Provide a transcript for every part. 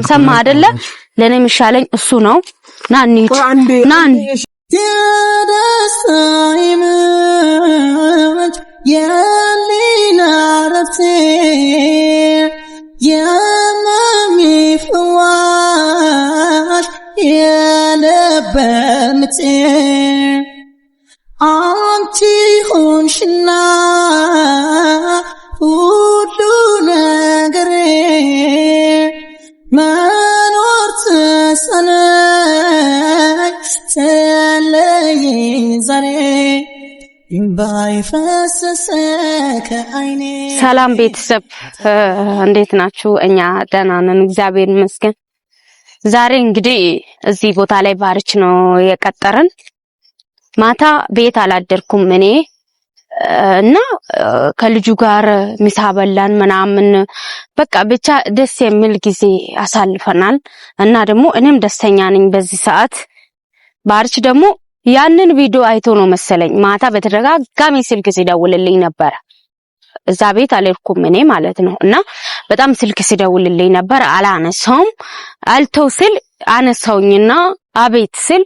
ሰማ አይደለ ለኔ የሚሻለኝ እሱ ነው ናኒ የደስታይመች የሊና ረፍቴ የማሚፍዋሽ የለበምቴ አንቺ ሆንሽና ሁሉ ነገሬ መኖር ተሳነኝ ተለየኝ ዛሬ ባይፈሰሰ ከዓይኔ። ሰላም ቤተሰብ እንዴት ናችሁ? እኛ ደህና ነን እግዚአብሔር ይመስገን። ዛሬ እንግዲህ እዚህ ቦታ ላይ ባርች ነው የቀጠረን። ማታ ቤት አላደርኩም እኔ እና ከልጁ ጋር ምሳ በላን ምናምን በቃ ብቻ ደስ የሚል ጊዜ አሳልፈናል እና ደግሞ እኔም ደስተኛ ነኝ በዚህ ሰዓት። ባርች ደግሞ ያንን ቪዲዮ አይቶ ነው መሰለኝ ማታ በተደጋጋሚ ስልክ ሲደውልልኝ ነበር። እዛ ቤት አልሄድኩም እኔ ማለት ነው እና በጣም ስልክ ሲደውልልኝ ነበር። አላነሳውም። አልተው ስል አነሳውኝና አቤት ስል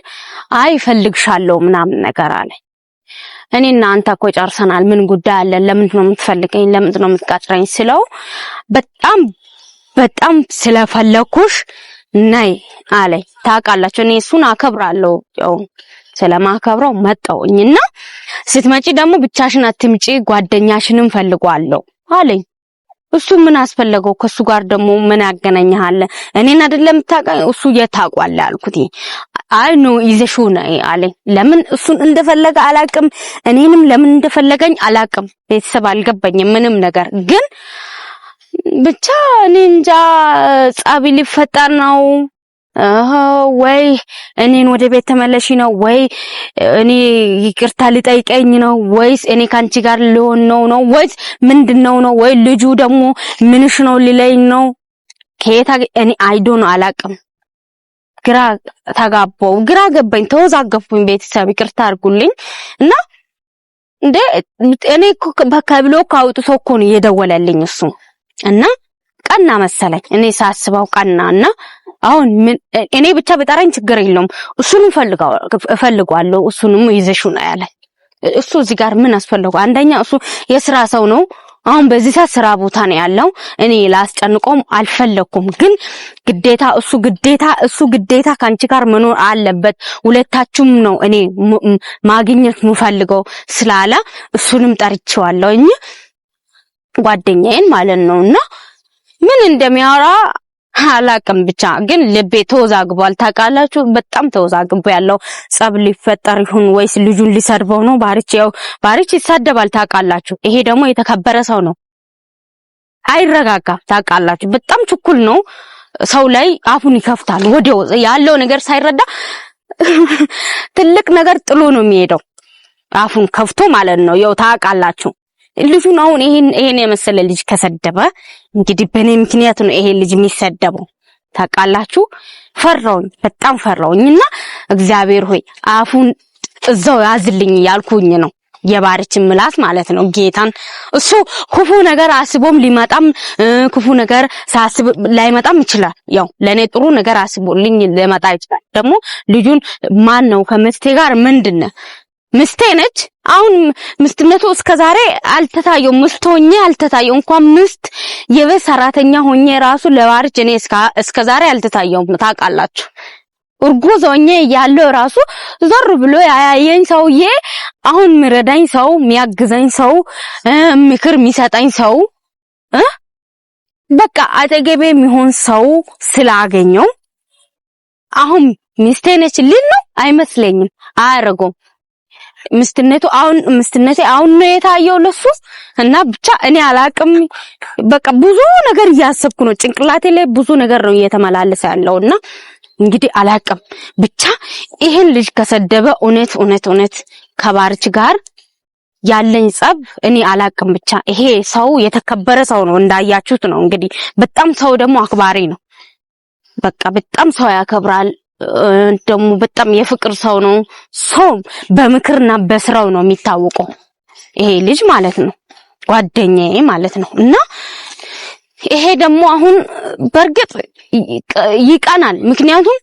አይ ፈልግሻለሁ ምናምን ነገር አለኝ። እኔና አንተ እኮ ጨርሰናል፣ ምን ጉዳይ አለ? ለምንድን ነው የምትፈልገኝ? ለምንድን ነው የምትቀጥረኝ? ስለው በጣም ስለፈለኩሽ ነይ አለኝ። ታውቃላችሁ እኔ እሱን አከብራለሁ፣ ያው ስለማከብረው መጣሁኝና ስትመጪ ደግሞ ብቻሽን አትምጪ፣ ጓደኛሽንም ፈልጓለሁ አለኝ። እሱ ምን አስፈለገው? ከሱ ጋር ደግሞ ምን ያገናኛል? እኔን አይደለም ታውቃኝ እሱ የታውቃል አልኩት። አይ ኖ ይዘሽው ነይ አለኝ። ለምን እሱን እንደፈለገ አላቅም፣ እኔንም ለምን እንደፈለገኝ አላቅም። ቤተሰብ አልገባኝም ምንም ነገር። ግን ብቻ እኔ እንጃ ጻቢ ሊፈጠር ነው ወይ እኔን ወደ ቤት ተመለሺ ነው ወይ እኔ ይቅርታ ሊጠይቀኝ ነው ወይስ እኔ ካንቺ ጋር ልሆን ነው ወይስ ምንድነው ነው ወይ ልጁ ደግሞ ምንሽ ነው ሊለኝ ነው? ከየት እኔ አይዶ ነው አላቅም። ግራ ተጋባው፣ ግራ ገባኝ፣ ተወዛገፍኩኝ። ቤተሰብ ይቅርታ አድርጉልኝ እና እንደ እኔ ከብሎ ካውጥቶ እኮ ነው የደወለልኝ እሱ እና ቀና መሰለኝ እኔ ሳስበው ቀናና አሁን እኔ ብቻ በጠራኝ ችግር የለውም እሱንም ፈልጋለሁ እሱንም ይዘሽው ነው ያለ። እሱ እዚህ ጋር ምን አስፈልገው? አንደኛ እሱ የሥራ ሰው ነው። አሁን በዚህ ሰዓት ስራ ቦታ ነው ያለው። እኔ ላስጨንቆም አልፈለኩም። ግን እሱ ግዴታ ካንቺ ጋር መኖር አለበት፣ ሁለታችሁም ነው እኔ ማግኘት የምፈልገው ስላለ እሱንም ጠርቼዋለሁኝ ጓደኛዬን ማለት ነውና ምን እንደሚያወራ አላቅም። ብቻ ግን ልቤ ተወዛግቧል። ታውቃላችሁ በጣም ተወዛግቦ ያለው ጸብ ሊፈጠር ይሁን ወይስ ልጁን ሊሰርበው ነው? ባርች ይሳደባል ታውቃላችሁ። ይሄ ደግሞ የተከበረ ሰው ነው፣ አይረጋጋም ታውቃላችሁ። በጣም ችኩል ነው፣ ሰው ላይ አፉን ይከፍታል ወዲያው ያለው ነገር ሳይረዳ ትልቅ ነገር ጥሎ ነው የሚሄደው አፉን ከፍቶ ማለት ነው። ያው ታውቃላችሁ ልጁን አሁን ይሄን የመሰለ ልጅ ከሰደበ እንግዲህ በኔ ምክንያት ነው ይሄ ልጅ የሚሰደበው ታውቃላችሁ። በጣም ፈራውኝና እግዚአብሔር ሆይ አፉን እዛው ያዝልኝ ያልኩኝ ነው የባርችን ምላስ ማለት ነው። ጌታን እሱ ክፉ ነገር አስቦም ሊመጣም ክፉ ነገር ሳስብ ላይመጣም ይችላል። ያው ለኔ ጥሩ ነገር አስቦልኝ ሊመጣ ይችላል። ደግሞ ልጁን ማን ነው ከምስቴ ጋር ምንድነው ምስቴ ነች። አሁን ምስትነቱ እስከዛሬ አልተታየው፣ ምስቶኛ አልተታየው። እንኳን ምስት የቤት ሰራተኛ ሆኜ ራሱ ለባርች እኔ እስከዛሬ አልተታየው ታውቃላችሁ። እርጉዝ ሆኜ ያለው ራሱ ዞር ብሎ ያያየኝ ሰውዬ አሁን ምረዳኝ ሰው፣ ሚያግዘኝ ሰው፣ ምክር የሚሰጠኝ ሰው በቃ አጠገቤ የሚሆን ሰው ስላገኘው አሁን ምስቴ ነች ሊል ነው አይመስለኝም። አያረገውም። ምስትነቴ አሁን ነው የታየው ለሱ እና ብቻ እኔ አላቅም። በቃ ብዙ ነገር እያሰብኩ ነው፣ ጭንቅላቴ ላይ ብዙ ነገር ነው እየተመላለሰ ያለውና እንግዲህ አላቅም። ብቻ ይሄን ልጅ ከሰደበ እውነት ከባርች ጋር ያለኝ ጸብ እኔ አላቅም። ብቻ ይሄ ሰው የተከበረ ሰው ነው እንዳያችሁት ነው። እንግዲህ በጣም ሰው ደግሞ አክባሪ ነው። በቃ በጣም ሰው ያከብራል። ደግሞ በጣም የፍቅር ሰው ነው። ሰው በምክርና በስራው ነው የሚታወቀው ይሄ ልጅ ማለት ነው፣ ጓደኛዬ ማለት ነው። እና ይሄ ደግሞ አሁን በርግጥ ይቀናል። ምክንያቱም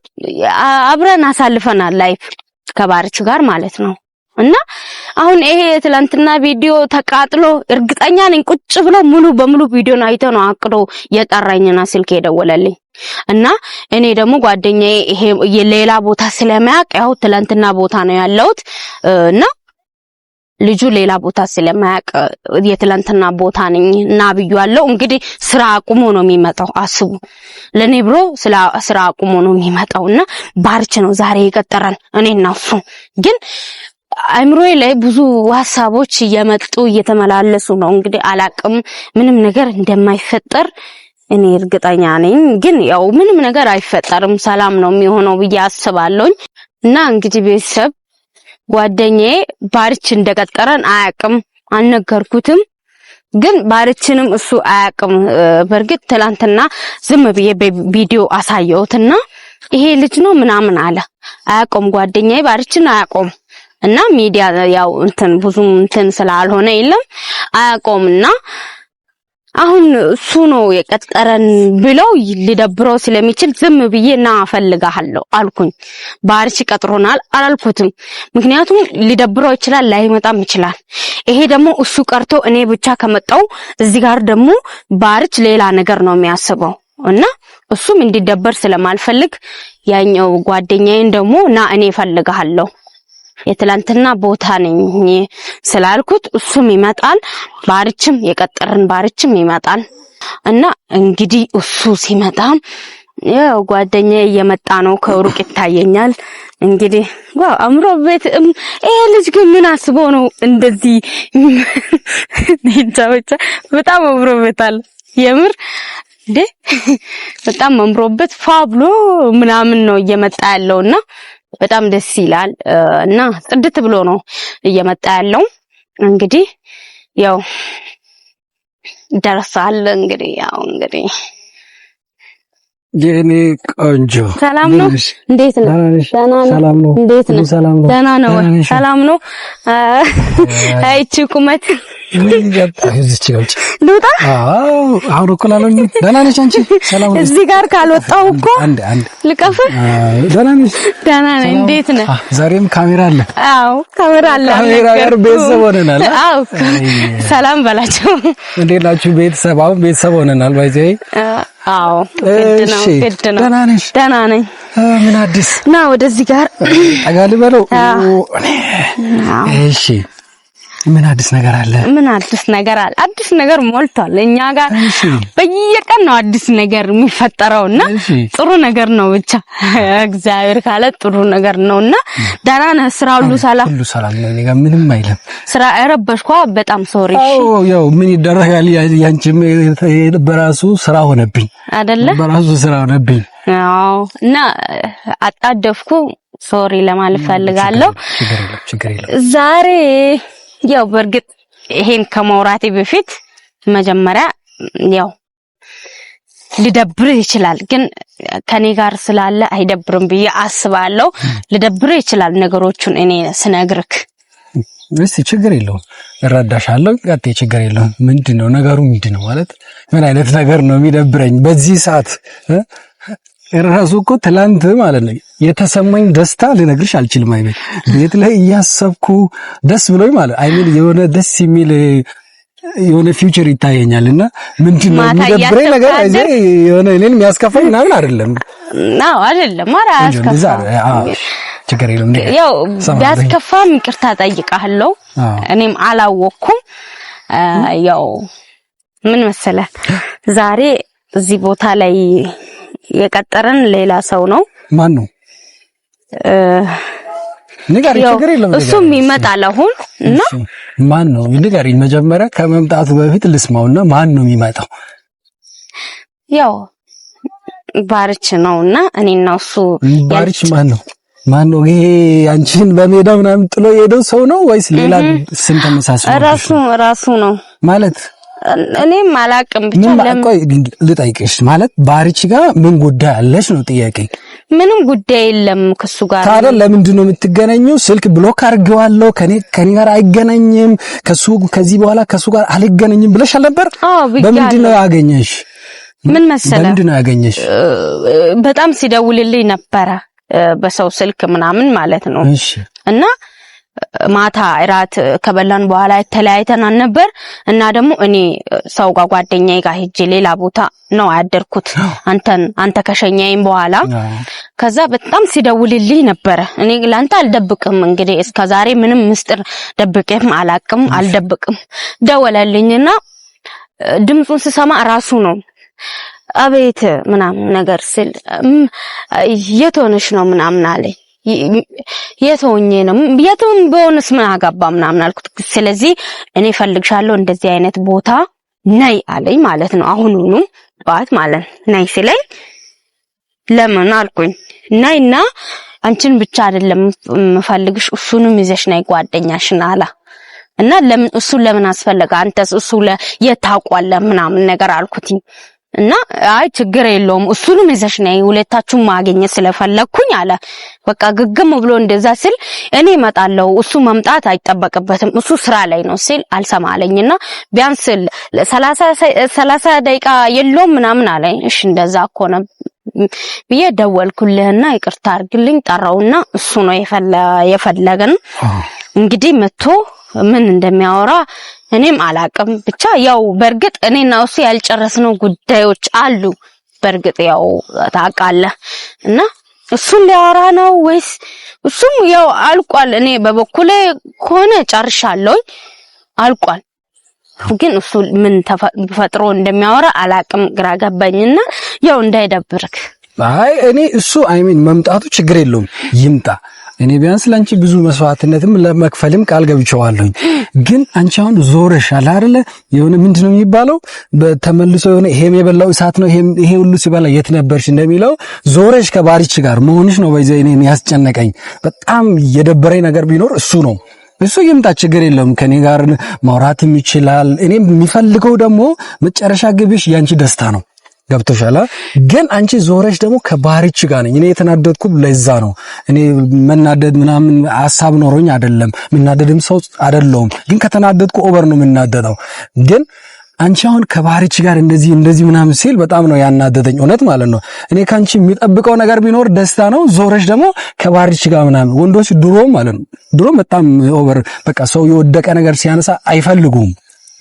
አብረን አሳልፈናል ላይፍ ከባርች ጋር ማለት ነው። እና አሁን ይሄ ትላንትና ቪዲዮ ተቃጥሎ እርግጠኛ ነኝ ቁጭ ብሎ ሙሉ በሙሉ ቪዲዮን አይቶ ነው አቅዶ የጠራኝና ስልክ የደወለልኝ። እና እኔ ደግሞ ጓደኛዬ ይሄ የሌላ ቦታ ስለማያውቅ ያው ትላንትና ቦታ ነው ያለሁት እና ልጁ ሌላ ቦታ ስለማያውቅ የትላንትና ቦታ ነኝ እና ብያለሁ። እንግዲህ ስራ አቁሞ ነው የሚመጣው። አስቡ ለኔ ብሎ ስራ አቁሞ ነው የሚመጣውና ባርች ነው ዛሬ የቀጠረን እኔና እሱ። ግን አይምሮዬ ላይ ብዙ ሐሳቦች እየመጡ እየተመላለሱ ነው። እንግዲህ አላቅም ምንም ነገር እንደማይፈጠር እኔ እርግጠኛ ነኝ። ግን ያው ምንም ነገር አይፈጠርም፣ ሰላም ነው የሚሆነው ብዬ አስባለሁኝ። እና እንግዲህ ቤተሰብ ጓደኛዬ ባርች እንደቀጠረን አያቅም፣ አልነገርኩትም። ግን ባርችንም እሱ አያቅም። በርግጥ ትላንትና ዝም ብዬ በቪዲዮ አሳየሁትና ይሄ ልጅ ነው ምናምን አለ። አያቆም ጓደኛዬ ባርችን አያቆም እና ሚዲያ ያው ብዙም ስላልሆነ የለም አያቆምና አሁን እሱ ነው የቀጠረን ብለው ሊደብረው ስለሚችል ዝም ብዬ ና እፈልጋለሁ አልኩኝ። ባርች ቀጥሮናል አላልኩትም። ምክንያቱም ሊደብረው ይችላል፣ ላይመጣም ይችላል። ይሄ ደግሞ እሱ ቀርቶ እኔ ብቻ ከመጣው እዚህ ጋር ደግሞ ባርች ሌላ ነገር ነው የሚያስበው እና እሱም እንዲደበር ስለማልፈልግ ያኛው ጓደኛዬን ደግሞ ና እኔ እፈልጋለሁ የትላንትና ቦታ ነኝ ስላልኩት እሱም ይመጣል፣ ባርችም የቀጠረን ባርችም ይመጣል። እና እንግዲህ እሱ ሲመጣ ያው ጓደኛዬ እየመጣ ነው፣ ከሩቅ ይታየኛል። እንግዲህ ዋው አምሮበት ይሄ ልጅ ግን ምን አስቦ ነው እንደዚህ ነጫወቻ? በጣም አምሮበታል የምር በጣም አምሮበት ፋብሎ ምናምን ነው እየመጣ ያለውና በጣም ደስ ይላል። እና ጽድት ብሎ ነው እየመጣ ያለው። እንግዲህ ያው ደርሳል። እንግዲህ የኔ ቆንጆ ሰላም ነው? እንዴት ነው? ደህና ነው? ሰላም ነው? እንዴት ነው? ደህና ነው? ሰላም ነው? አይቺ ቁመት ምን ያጣህ እዚህ ጋር ልውጣ? አሁን እኮ ላሎኝ ደህና ነሽ አንቺ? ሰላም ነው? እዚህ ጋር ካልወጣው እኮ አንድ ልቀፍ። ደህና ነሽ? ደህና ነኝ። እንዴት ነህ? ዛሬም ካሜራ አለ። አዎ ካሜራ አለ። ካሜራ ጋር ቤተሰብ ሆነናል። አዎ ሰላም በላቸው። እንዴት ናችሁ ቤተሰብ? አሁን ቤተሰብ ሆነናል። ባይዘይ አዎ ግድ ነው። ደህና ነሽ? ደህና ነኝ። ምን አዲስ? ና ወደዚህ ጋር ጠጋሊ በለው። እሺ ምን አዲስ ነገር አለ? ምን አዲስ ነገር አለ? አዲስ ነገር ሞልቷል እኛ ጋር። በየቀን ነው አዲስ ነገር የሚፈጠረውና ጥሩ ነገር ነው። ብቻ እግዚአብሔር ካለ ጥሩ ነገር ነውና ደህና ነህ? ስራ ሁሉ ሰላም? ሁሉ ሰላም ነው። እኔ ጋር ምንም አይልም። ስራ ረበሽኳ? በጣም ሶሪ። ያው ምን ይደረጋል? ያንቺም በራሱ ስራ ሆነብኝ አይደለ? በራሱ ስራ ሆነብኝ። አዎ እና አጣደፍኩ። ሶሪ ለማለት ፈልጋለሁ። ችግር የለም። ዛሬ ያው በርግጥ ይሄን ከመውራቴ በፊት መጀመሪያ ያው ሊደብር ይችላል፣ ግን ከኔ ጋር ስላለ አይደብርም ብዬ አስባለሁ። ሊደብር ይችላል ነገሮቹን እኔ ስነግርክ። እስቲ ችግር የለውም እረዳሻለሁ። ቀጥ ችግር የለውም። ምንድነው ነገሩ? ምንድነው ማለት ምን አይነት ነገር ነው የሚደብረኝ በዚህ ሰዓት? እራሱ እኮ ትላንት ማለት ነው የተሰማኝ ደስታ ልነግርሽ አልችልም። አይቤት ቤት ላይ እያሰብኩ ደስ ብሎኝ ማለት አይሚን የሆነ ደስ የሚል የሆነ ፊውቸር ይታየኛልና ምንድነው የሚደብረኝ ነገር አይዘ የሆነ እኔን የሚያስከፋኝ ምናምን አይደለም። አዎ አይደለም ማለት አያስከፋም። ችግር የለም። ያው ቢያስከፋም ይቅርታ ጠይቃለሁ። እኔም አላወኩም። ያው ምን መሰለህ ዛሬ እዚህ ቦታ ላይ የቀጠረን ሌላ ሰው ነው። ማን ነው? ንገሪኝ። ችግር የለም። እሱም ይመጣል አሁን እና ማን ነው? ንገሪኝ መጀመሪያ ከመምጣቱ በፊት ልስማውና ማን ነው የሚመጣው? ያው ባርች ነውና እኔና እሱ። ባርች ማን ነው? ይሄ አንቺን በሜዳ ምናምን ጥሎ የሄደው ሰው ነው ወይስ ሌላ ስም ተመሳሳይ? ራሱ ነው ማለት እኔም አላቅም። ብቻ ቆይ ልጠይቅሽ፣ ማለት ባርች ጋር ምን ጉዳይ አለሽ ነው ጥያቄ? ምንም ጉዳይ የለም ከሱ ጋር። ታዲያ ለምንድን ነው የምትገናኙ? ስልክ ብሎክ አድርጌዋለሁ፣ ከኔ ጋር አይገናኝም፣ ከዚህ በኋላ ከሱ ጋር አልገናኝም ብለሽ አልነበር? በምንድን ነው ያገኘሽ? ምን መሰለ ምንድን ነው ያገኘሽ? በጣም ሲደውልልኝ ነበረ በሰው ስልክ ምናምን ማለት ነው። እሺ እና ማታ እራት ከበላን በኋላ ተለያይተናል ነበር እና ደግሞ እኔ ሰው ጋር ጓደኛዬ ጋር ሄጄ ሌላ ቦታ ነው ያደርኩት አንተ ከሸኛዬም በኋላ ከዛ በጣም ሲደውልልኝ ነበረ። እኔ ላንተ አልደብቅም እንግዲህ እስከዛሬ ምንም ምስጢር ደብቄም አልደብቅም። ደወለልኝና ድምጹን ስሰማ ራሱ ነው አቤት ምናምን ነገር ስል የት ሆነሽ ነው ምናምን አለኝ። የቶኝ ነው የቶም በሆነስ ምን አጋባ ምናምን አልኩት። ስለዚህ እኔ ፈልግሻለሁ እንደዚህ አይነት ቦታ ነይ አለኝ ማለት ነው። አሁኑኑ ባት ማለት ነይ ሲለኝ ለምን አልኩኝ። ነይና አንቺን ብቻ አይደለም መፈልግሽ እሱንም ይዘሽ ነይ ጓደኛሽን አላ እና ለምን እሱን ለምን አስፈለገ አንተስ እሱ የታውቋለ ምናምን ነገር አልኩትኝ። እና አይ ችግር የለውም እሱንም ይዘሽ ነይ ሁለታችሁም ማግኘት ስለፈለኩኝ አለ። በቃ ግግም ብሎ እንደዛ ሲል እኔ እመጣለሁ እሱ መምጣት አይጠበቅበትም እሱ ስራ ላይ ነው ሲል አልሰማለኝና ቢያንስ 30 ደቂቃ የለውም ምናምን አለኝ። እሺ እንደዛ ከሆነ ብዬ ደወልኩልህና ይቅርታ አድርግልኝ ጠራውና እሱ ነው የፈለገን እንግዲህ መጥቶ ምን እንደሚያወራ እኔም አላቅም። ብቻ ያው በርግጥ እኔና እሱ ያልጨረስነው ጉዳዮች አሉ በርግጥ ያው ታውቃለህ። እና እሱን ሊያወራ ነው ወይስ እሱም ያው አልቋል። እኔ በበኩሌ ከሆነ ጨርሻለሁ አልቋል። ግን እሱ ምን ተፈጥሮ እንደሚያወራ አላቅም ግራ ገባኝና ያው እንዳይደብርክ አይ እኔ እሱ አይሚን መምጣቱ ችግር የለውም ይምጣ። እኔ ቢያንስ ላንቺ ብዙ መስዋዕትነትም ለመክፈልም ቃል ገብቻለሁ። ግን አንቺ አሁን ዞረሻል አይደለ? የሆነ ምንድነው የሚባለው በተመልሶ የሆነ ይሄም የበላው እሳት ነው ይሄ ሁሉ ሲበላ የት ነበርሽ እንደሚለው ዞረሽ ከባሪች ጋር መሆንሽ ነው በዚህ እኔን ያስጨነቀኝ። በጣም የደበረኝ ነገር ቢኖር እሱ ነው። እሱ ይምጣ ችግር የለውም ከኔ ጋር ማውራትም ይችላል። እኔ የሚፈልገው ደግሞ መጨረሻ ግብሽ ያንቺ ደስታ ነው። ገብቶሻል? ግን አንቺ ዞረሽ ደግሞ ከባህሪች ጋር ነኝ እኔ የተናደድኩ ለዛ ነው። እኔ መናደድ ምናምን ሐሳብ ኖሮኝ አይደለም ምናደድም ሰው አይደለም። ግን ከተናደድኩ ኦቨር ነው የምናደደው። ግን አንቺ አሁን ከባህሪች ጋር እንደዚህ ምናምን ሲል በጣም ነው ያናደደኝ እውነት ማለት ነው። እኔ ካንቺ የሚጠብቀው ነገር ቢኖር ደስታ ነው። ዞረሽ ደግሞ ከባህሪች ጋር ምናምን ወንዶች ድሮ ማለት ነው ድሮ በጣም ኦቨር በቃ ሰው የወደቀ ነገር ሲያነሳ አይፈልጉም።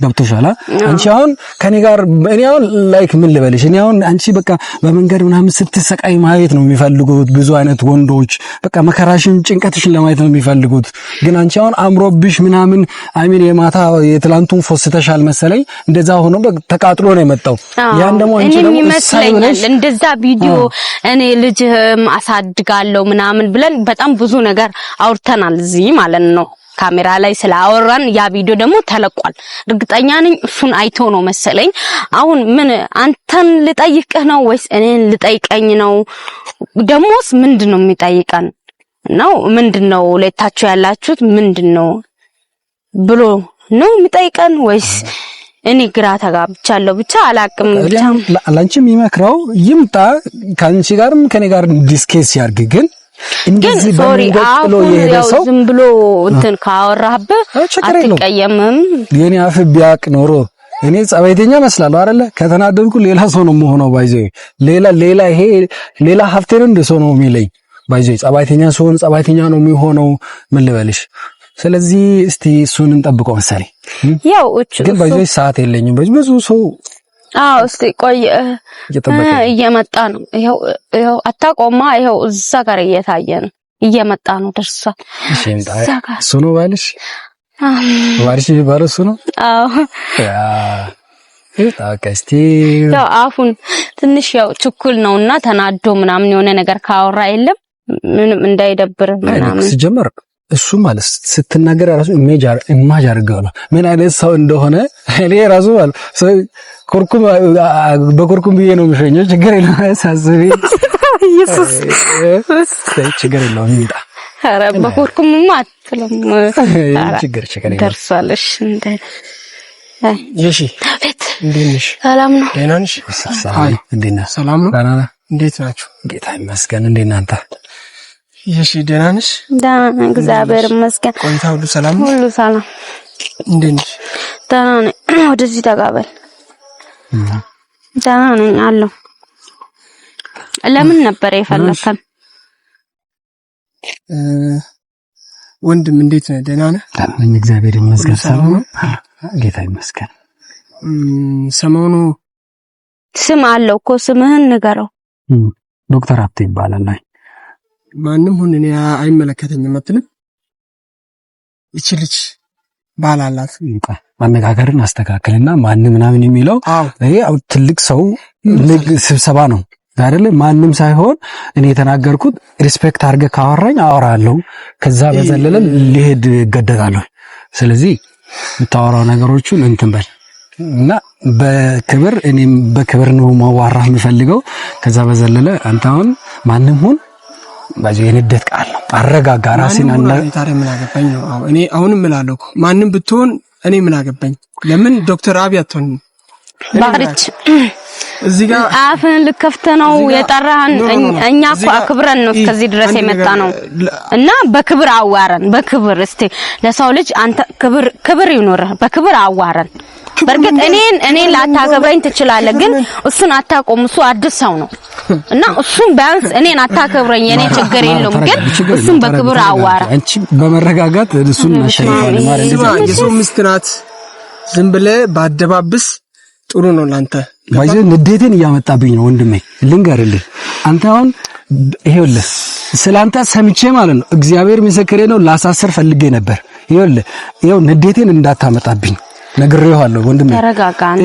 ገብቶሻል? አንቺ አሁን ከኔ ጋር እኔ አሁን ላይክ ምን ልበልሽ እኔ አሁን አንቺ በቃ በመንገድ ምናምን ስትሰቃይ ማየት ነው የሚፈልጉት ብዙ አይነት ወንዶች። በቃ መከራሽን ጭንቀትሽን ለማየት ነው የሚፈልጉት። ግን አንቺ አሁን አምሮብሽ ምናምን አይሚን የማታ የትላንቱን ፎስተሻል መሰለኝ እንደዛ ሆኖ ተቃጥሎ ነው የመጣው። ያን ደግሞ አንቺ ደግሞ ይመስለኛል እንደዛ ቪዲዮ እኔ ልጅም አሳድጋለሁ ምናምን ብለን በጣም ብዙ ነገር አውርተናል እዚህ ማለት ነው ካሜራ ላይ ስላወራን ያ ቪዲዮ ደግሞ ተለቋል። እርግጠኛ ነኝ እሱን አይቶ ነው መሰለኝ። አሁን ምን አንተን ልጠይቅህ ነው ወይስ እኔን ልጠይቀኝ ነው? ደሞስ ምንድነው የሚጠይቀን ነው? ምንድነው ለታችሁ ያላችሁት ምንድነው ብሎ ነው የሚጠይቀን ወይስ እኔ ግራ ተጋብቻለሁ። ብቻ አላቅም። ብቻ ላንቺ የሚመክረው ይምጣ ካንቺ ጋርም ከኔ ጋር ዲስከስ ያርግ። ግን እንደዚህ በመንገድ የሄደው ሰው ዝም ብሎ እንትን ካወራህብህ አትቀየምም። የኔ አፍ ቢያቅ ኖሮ እኔ ጸባይተኛ መስላለሁ አይደለ? ከተናደድኩ ሌላ ሰው ነው የምሆነው። ባይዘይ ሌላ ሀፍቴን እንደ ሰው ነው የሚለኝ። ባይዘይ ጸባይተኛ ሰውን ጸባይተኛ ነው የሚሆነው። ምን ልበልሽ? ስለዚህ እስቲ እሱን እንጠብቀው መሰለኝ። ያው ግን ባይዘይ ሰዓት የለኝም። ብዙ ሰው እስቲ ቆይ እየመጣ ነው። ይሄው አታቆማ። ይሄው እዛ ጋር እየታየ ነው። እየመጣ ነው። ደርሷል። እሺ እሱ ነው ባልሽ? ባልሽ ይባላል እሱ ነው? ታከስቲ ያው አፉን ትንሽ ያው ችኩል ነውና ተናዶ ምናምን የሆነ ነገር ካወራ የለም ምንም እንዳይደብር ምናምን ሲጀመር እሱ ማለት ስትናገር ራሱ ኢሜጅ አድርገው ነው ምን አይነት ሰው እንደሆነ። እኔ ራሱ ማለት ሰው በኩርኩም ብዬ ነው የሚሸኘው። ችግር የለውም ሳስቢ ኢየሱስ ችግር የለውም ይምጣ። ኧረ በኩርኩምማ አትልም። ችግር የለውም ደርሷልሽ እንደ እሺ እንዴት ነሽ? ሰላም ነው። ደህና ነሽ? እንዴት ነሽ? ሰላም ነው። ደህና ነህ? እንዴት ናችሁ? ጌታ ይመስገን። እንዴት ነህ አንተ? እሺ ደህና ነሽ? ደህና እግዚአብሔር ይመስገን። ቆይታ ሁሉ ሰላም ነው? ሁሉ ሰላም። እንዴት ነሽ? ደህና ነኝ። ወደዚህ ተጋበል። ደህና ነኝ አለሁ። ለምን ነበር የፈለከን? ወንድም እንዴት ነህ? ደህና ነህ? ታዲያ እግዚአብሔር ይመስገን ሰላም ነው። ጌታ ይመስገን። ሰሞኑ ስም አለው እኮ ስምህን ንገረው። ዶክተር ሀብቴ ይባላል። ማንም ሁን እኔ አይመለከተኝም አትልም? እቺ ልጅ ባላላት ማነጋገርን አስተካክልና ማን ምናምን የሚለው ይሄ ትልቅ ሰው ስብሰባ ነው አይደለ? ማንም ሳይሆን እኔ የተናገርኩት ሪስፔክት አድርገህ ካወራኝ አወራለሁ። ከዛ በዘለለ ሊሄድ እገደዳለሁ። ስለዚህ የምታወራው ነገሮቹን እንትን በል እና በክብር እኔም በክብር ነው ማዋራህ የምፈልገው። ከዛ በዘለለ አንተ አሁን ማንም ሁን ባዚህ የንደት ቃል ነው። አረጋጋ ራስን አንተ ታዲያ ምን አገባኝ ነው? እኔ አሁንም እላለሁ ማንም ብትሆን እኔ ምን አገባኝ? ለምን ዶክተር አብይ አትሆን? ባሪች እዚህ ጋር አፍን ልከፍተ ነው የጠራህን። እኛ እኮ አክብረን ነው እስከዚህ ድረስ የመጣ ነው እና በክብር አዋረን። በክብር እስቲ ለሰው ልጅ አንተ ክብር ይኖርህ። በክብር አዋረን። በርግጥ እኔን ላታከብረኝ ትችላለህ፣ ግን እሱን አታቆም። እሱ አዲስ ሰው ነው እና እሱን ቢያንስ እኔን አታከብረኝ የኔ ችግር የለውም፣ ግን እሱን በክብር አዋራ። አንቺ በመረጋጋት እሱን ማሸነፍ ማለት ነው። የሰው ሚስት ናት። ዝም ብለህ ባደባብስ ጥሩ ነው ላንተ። ባይዘ ንዴትን እያመጣብኝ ነው ወንድሜ። ልንገርልህ አንተ አሁን ይሄውልህ ስላንተ ሰምቼ ማለት ነው እግዚአብሔር ምስክሬ ነው ላሳስር ፈልጌ ነበር። ይሄው ንዴትን እንዳታመጣብኝ ነግሬዋለሁ ወንድሜ።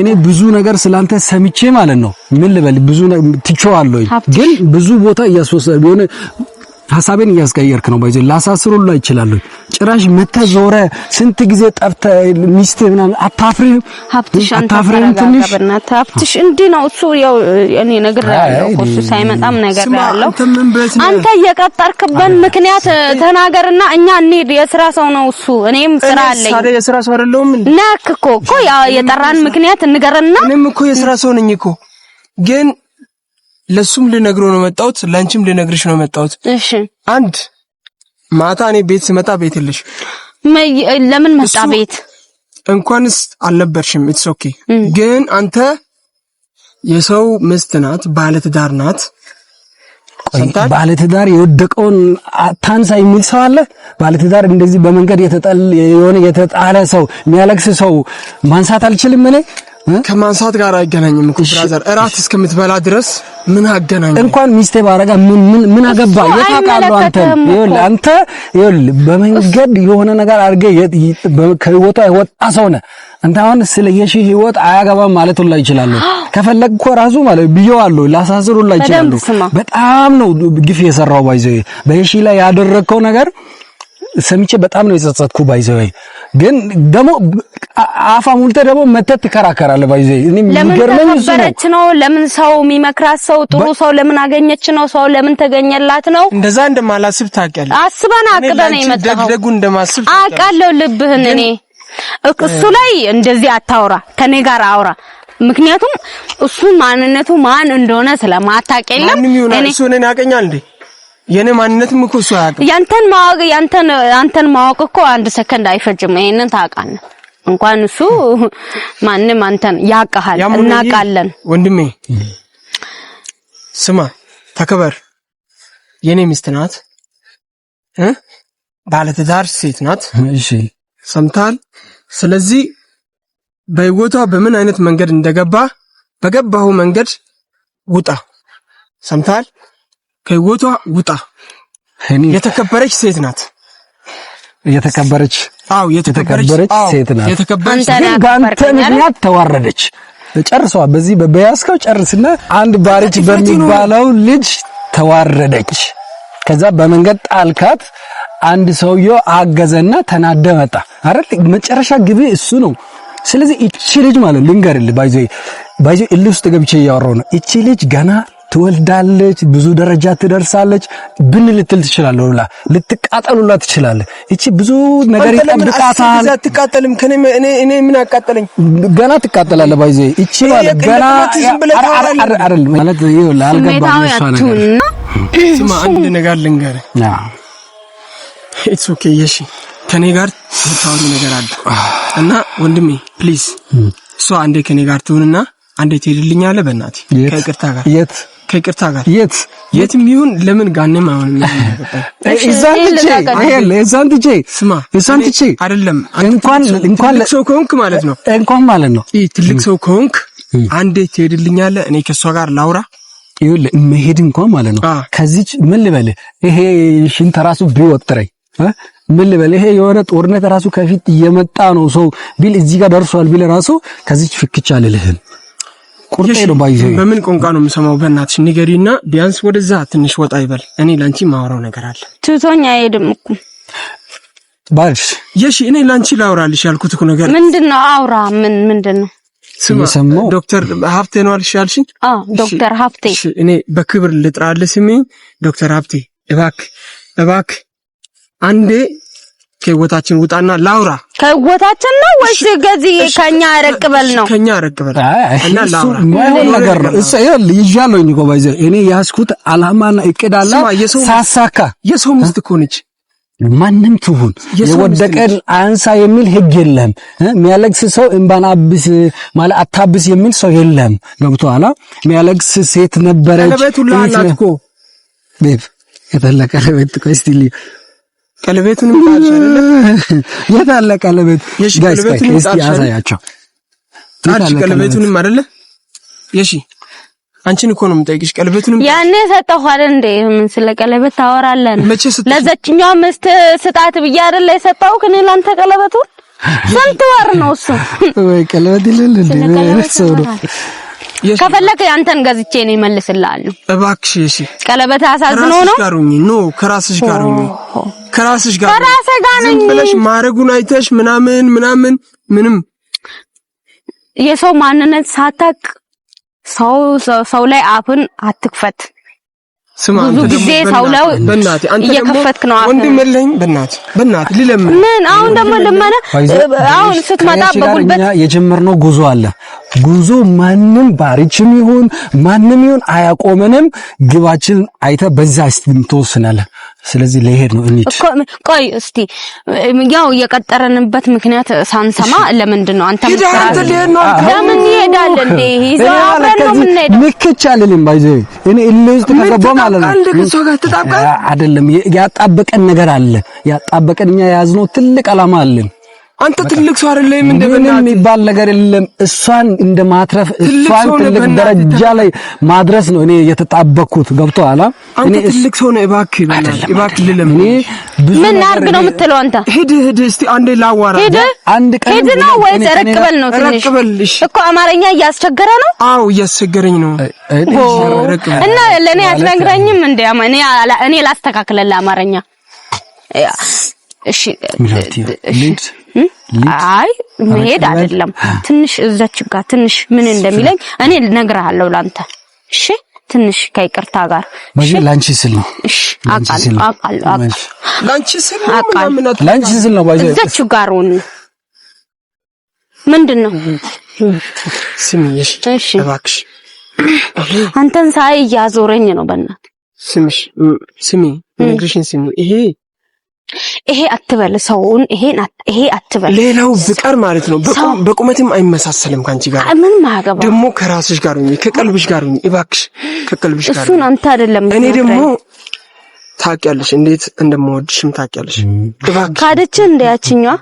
እኔ ብዙ ነገር ስላንተ ሰምቼ ማለት ነው ምን ልበል ብዙ ትቼዋለሁ፣ ግን ብዙ ቦታ እያስወሰደ ቢሆን ሐሳቤን እያስቀየርክ ነው። ባይዘ ላሳስሩላ ይችላል። ጭራሽ መተዞረ ስንት ጊዜ ጠፍተ ሚስት ምናምን አታፍሪም? ሀብትሽ አንታፍሪም? ትንሽ ሀብትሽ እንዲህ ነው እሱ። ያው እኔ ነግሬያለሁ እሱ ሳይመጣም ነግሬያለሁ። አንተ እየቀጠርክበን ምክንያት ተናገርና እኛ እንሂድ። የሥራ ሰው ነው እሱ፣ እኔም ስራ አለኝ። ታዲያ የሥራ ሰው አይደለሁም እንዴ? ነክ እኮ ያው የጠራን ምክንያት እንገርና እኔም እኮ የሥራ ሰው ነኝ እኮ፣ ግን ለሱም ልነግረው ነው መጣሁት፣ ላንቺም ልነግርሽ ነው መጣሁት። እሺ አንድ ማታ እኔ ቤት ስመጣ ቤት የለሽ። ለምን መጣ ቤት? እንኳንስ አልነበርሽም። ኢትስ ኦኬ። ግን አንተ የሰው ሚስት ናት፣ ባለትዳር ናት። ባለትዳር የወደቀውን ታንሳ የሚል ሰው አለ? ባለትዳር እንደዚህ በመንገድ የተጣለ ሰው የሚያለቅስ ሰው ማንሳት አልችልም እኔ። ከማንሳት ጋር አይገናኝም እኮ ብራዘር። እራት እስከምትበላ ድረስ ምን አገናኝ? እንኳን ሚስቴ ባረጋ ምን አገባ? የታውቃለህ አንተ በመንገድ የሆነ ነገር አድርገህ ከህይወቷ የወጣ ሰው ነህ አንተ። አሁን ስለ የሺ ህይወት አያገባም ማለት ሁላ ይችላል። ከፈለግ እኮ ራሱ ማለት ብየዋለሁ ላሳስሩ ሁላ ይችላል። በጣም ነው ግፍ የሰራው ባይዘው በየሺ ላይ ያደረከው ነገር ሰምቼ በጣም ነው የጸጸትኩ ባይዘው። ግን ደግሞ አፋ ሙልተ ደግሞ መተት ትከራከራለህ ባይዘው። እኔ የሚገርመኝ እሱ ነው። ለምን ሰው የሚመክራት ሰው ጥሩ ሰው ለምን አገኘች ነው? ሰው ለምን ተገኘላት ነው? እንደዛ እንደማላስብ ታውቂያለሽ። አስበን አቅደን የመጣው ደጉ እንደማስብ አውቃለሁ ልብህን። እኔ እሱ ላይ እንደዚህ አታውራ፣ ከኔ ጋር አውራ። ምክንያቱም እሱ ማንነቱ ማን እንደሆነ ስለማታውቅ የለም። እሱ እኔን ያውቀኛል እንዴ? የኔ ማንነትም እኮ እሱ ያውቃል። አንተን ማወቅ እኮ አንድ ሰከንድ አይፈጅም። ይሄንን ታውቃለህ። እንኳን እሱ ማንም አንተን ያውቃል፣ እናውቃለን። ወንድሜ ስማ፣ ተከበር። የኔ ሚስት ናት፣ ባለትዳር ሴት ናት። እሺ ሰምታል። ስለዚህ በህይወቷ በምን አይነት መንገድ እንደገባ በገባው መንገድ ውጣ። ሰምታል። ከህይወቷ ውጣ። የተከበረች ሴት ናት። የተከበረች ሴት ናት። የተከበረች በአንተ ምክንያት ተዋረደች። ጨርሰዋ በዚህ በያስከው ጨርስና አንድ ባሪች በሚባለው ልጅ ተዋረደች። ከዛ በመንገድ ጣልካት። አንድ ሰውየው አገዘና ተናደ መጣ አይደል? መጨረሻ ግብ እሱ ነው። ስለዚህ እቺ ልጅ ማለት ልንገርልህ ባይዘይ እልህ ውስጥ ገብቼ እያወራሁ ነው። እቺ ልጅ ገና ትወልዳለች፣ ብዙ ደረጃ ትደርሳለች። ብን ልትል ትችላለህ፣ ሁላ ልትቃጠሉላ ትችላለህ። እቺ ብዙ ነገር ይጠብቃታል። አትቃጠልም። እኔ ምን አቃጠለኝ? ገና ትቃጠላለህ። ባይዘይ እቺ ማለት ገና አይደል ማለት ይኸው ላልገባኝ እሷ ነገር ስማ፣ አንድ ነገር ልንገርህ። ኢትስ ኦኬ። እሺ ከኔ ጋር የምታወሪ ነገር አለ እና ወንድሜ ፕሊዝ እሷ አንዴ ከኔ ጋር ትሁንና አንዴ ትሄድልኛለህ በእናትህ ከይቅርታ ጋር የት ከይቅርታ ጋር የትም ይሁን ለምን ጋንም አሁን እዛንትቼ አይደለም እንኳን ሰው ከሆንክ ማለት ነው ትልቅ ሰው ከሆንክ አንዴ ትሄድልኛለህ እኔ ከሷ ጋር ላውራ ይኸውልህ መሄድ እንኳን ማለት ነው ከዚች ምን ልበልህ ይሄ ሽንት ራሱ ቢወጥረኝ ምን ልበልህ ይሄ የሆነ ጦርነት ራሱ ከፊት እየመጣ ነው ሰው ቢል እዚህ ጋር ደርሷል ቢል ራሱ ከዚች ፍክቻ አልልህም ቁርጤ ነው ባይዘው በምን ቋንቋ ነው የምሰማው በእናትሽ ንገሪና ቢያንስ ወደዛ ትንሽ ወጣ ይበል እኔ ላንቺ ማወራው ነገር አለ ትቶኛ አይሄድም እኮ ባልሽ እኔ ላንቺ ላውራልሽ ያልኩት እኮ ነገር ምንድነው አውራ ምንድነው ስማ ዶክተር ሀብቴ ነው አልሻልሽኝ ዶክተር ሀብቴ እኔ በክብር ልጥራልሽ ስሚ ዶክተር ሀብቴ እባክህ አንዴ ከህይወታችን ውጣና ላውራ ከህይወታችን ነው ወይስ ከዚህ ከኛ አረቅበል ነው ከኛ አረቅበል እና ላውራ ማይሆን ነገር ነው እሱ ይያለኝ እኮ ባይዘ እኔ ያስኩት አላማና እቅድ አለ ሳሳካ የሰው ምስት እኮ ነች ማንንም ትሁን የወደቀን አንሳ የሚል ህግ የለም የሚያለቅስ ሰው እንባን አብስ ማለት አታብስ የሚል ሰው የለም ገብቶሃል የሚያለቅስ ሴት ነበረች ቀለበቱን ላላትኮ ቤብ የተለቀ ቀለበት ቆይስቲሊ ቀለበቱን ታልሽ አይደለ የታለ ቀለበት ጋይስ እስቲ አሳያቸው ታልሽ ቀለበቱንም አይደለ የሺ አንቺን እኮ ነው የምጠይቅሽ ቀለበቱንም ያኔ ሰጠሁ አይደል እንዴ ምን ስለ ቀለበት ታወራለን ለዘችኛው ምስት ስጣት ብዬ አይደል የሰጠው ከኔ ላንተ ቀለበቱን ስንት ወር ነው እሱ ወይ ቀለበት ይልል እንዴ ሰው ነው ከፈለከ ያንተን ገዝቼ ነው ይመልስልሃለሁ እባክሽ እሺ ቀለበት አሳዝኖ ነው ከራስሽ ጋር ነኝ ብለሽ ማረጉን አይተሽ ምንም የሰው ማንነት ሳታቅ ሰው ላይ አፍን አትክፈት ስማ አንተ ጊዜ ሰው ላይ በእናትህ አንተ እየከፈትክ ነው ወንድም የለኝ በእናትህ ልለምን ምን አሁን ደግሞ ልመና አሁን ስትመጣ በጉልበት የጀመርነው ጉዞ አለ ጉዞ ማንንም ባሪችም ይሁን ማንንም ይሁን አያቆመንም ግባችን አይተ በዛ እስቲም ተወስናለህ ስለዚህ ለሄድ ነው እንዴ ቆይ እስቲ ያው የቀጠረንበት ምክንያት ሳንሰማ ለምንድን ነው አንተ ለምን ይሄዳል እንዴ ይዘው አብረን ነው የምንሄደው ልክቻለልም ባይዘይ እኔ እልውስጥ ከገባ ማለት ነው አይደለም ያጣበቀን ነገር አለ ያጣበቀንኛ ያዝነው ትልቅ አላማ አለን አንተ ትልቅ ሰው አይደለም እንደበናት የሚባል ነገር የለም እሷን እንደማትረፍ እሷን ትልቅ ደረጃ ላይ ማድረስ ነው እኔ የተጣበቅኩት ገብቶሃል አንተ ትልቅ ሰው ነህ እባክህ ልለም እኔ ምን አርግ ነው የምትለው አንተ ሂድ እስቲ አንዴ ላዋራ አንድ ቀን ሂድ ነው ወይስ ረቅበል ነው ትንሽ እኮ አማርኛ እያስቸገረ ነው አው እያስቸገረኝ ነው እና ለኔ አትነግረኝም እንዴ እኔ ላስተካክለላ አማርኛ እሺ አይ መሄድ አይደለም ትንሽ እዛች ጋር ትንሽ ምን እንደሚለኝ እኔ ልነግርሃለሁ ላንተ እሺ ትንሽ ከይቅርታ ጋር እሺ ላንቺ ስል ነው እሺ አቃል ላንቺ ስል ነው ባይዘ እዛች ጋር ሆነ ምንድነው ስሚሽ እሺ እባክሽ አንተን ሳይ ያዞረኝ ነው በእናትህ ስሚ ነግርሽን ስሚ ይሄ አትበል ሰውን ይሄ አትበል ሌላው ፍቅር ማለት ነው በቁመትም አይመሳሰልም ካንቺ ጋር ምን ማገባ ደሞ ከራስሽ ጋር ነው ከቀልብሽ ጋር ነው እባክሽ ከቀልብሽ ጋር እሱን አንተ አይደለም እኔ ደሞ ታውቂያለሽ እንዴት እንደምወድሽም ታውቂያለሽ እባክሽ ካደች እንደያችኛዋ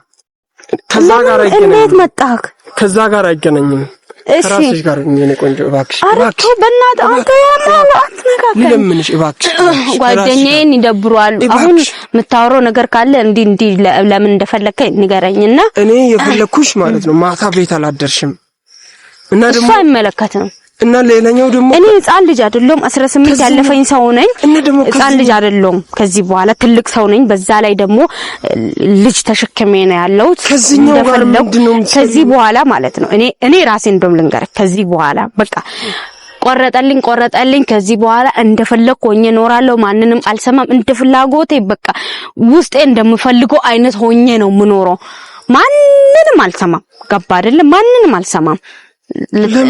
ከዛ ጋር እንዴት መጣህ ከዛ ጋር አይገናኝም ከራስሽ ጋር ነው ቆንጆ እባክሽ እባክሽ በእናትህ አንተ አትነካከኝ ለምንሽ እባክሽ ጓደኛዬን ይደብሯል አሁን የምታወራው ነገር ካለ እንዲ ለምን እንደፈለከኝ ንገረኝና እኔ የፈለኩሽ ማለት ነው ማታ ቤት አላደርሽም እና ደግሞ አይመለከትም እና ሌላኛው ደግሞ እኔ ህፃን ልጅ አይደለም 18 ያለፈኝ ሰው ነኝ ህፃን ልጅ አይደለም ከዚህ በኋላ ትልቅ ሰው ነኝ በዛ ላይ ደግሞ ልጅ ተሸክሜ ነው ያለው ከዚህ በኋላ ማለት ነው እኔ ራሴ እንደም ልንገርህ ከዚህ በኋላ በቃ ቆረጠልኝ ከዚህ በኋላ እንደፈለኩ ሆኜ እኖራለሁ ማንንም አልሰማም እንደ ፍላጎቴ በቃ ውስጤ እንደምፈልገው አይነት ሆኜ ነው ምኖረው ማንንም አልሰማም ገባ አይደለም ማንንም አልሰማም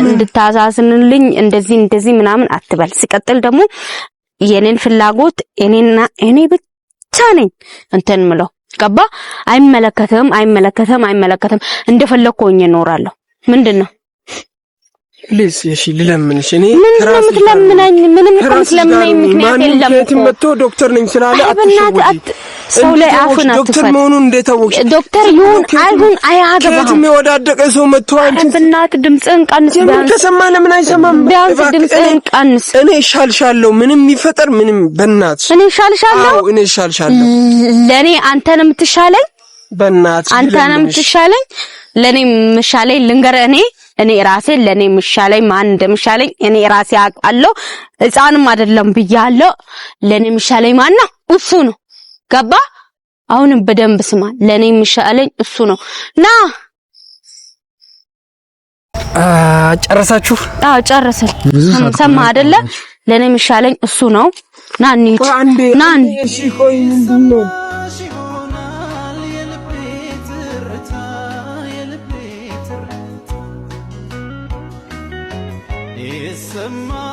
እንድታዛዝንልኝ እንደዚህ ምናምን አትበል ሲቀጥል ደግሞ የኔን ፍላጎት እኔ ብቻ ነኝ እንትን ምለው ገባ አይመለከተም እንደፈለኩ ሆኜ እኖራለሁ ምንድነው ፕሊዝ እሺ ልለምንሽ እኔ ከራስ ለምናኝ ምንም ከምትለምናኝ ምክንያት የለም እኮ መጥቶ ዶክተር ነኝ ስላለ አትሸውጂ ሰው ላይ አፉን አትፈት ዶክተር መሆኑን እንዴት አወቅሽ ዶክተር ይሁን አይሁን አያገባም ከየትም የወዳደቀ ሰው መጥቶ አንቺ በእናትህ ድምፅህን ቀንስ ቢያንስ ከሰማ ለምን አይሰማም ቢያንስ ድምፅህን ቀንስ እኔ ሻልሻለሁ ምንም ይፈጠር ምንም በእናትሽ እኔ ሻልሻለሁ አዎ እኔ ሻልሻለሁ ለኔ አንተን የምትሻለኝ በእናትሽ አንተን የምትሻለኝ ለኔ ምሻለኝ ልንገር እኔ ራሴ ለኔ ምሻለኝ ማን እንደምሻለኝ እኔ ራሴ አውቃለሁ ህፃንም አይደለም ብያለሁ ለኔ ምሻለኝ ማን ነው እሱ ነው ገባ አሁንም በደንብ ስማ ለኔ ምሻለኝ እሱ ነው ና ጨረሳችሁ አዎ ጨረሰን ሰማ አይደለ ለኔ ምሻለኝ እሱ ነው ና እንሂድ ና እሺ ቆይ ምንድነው Some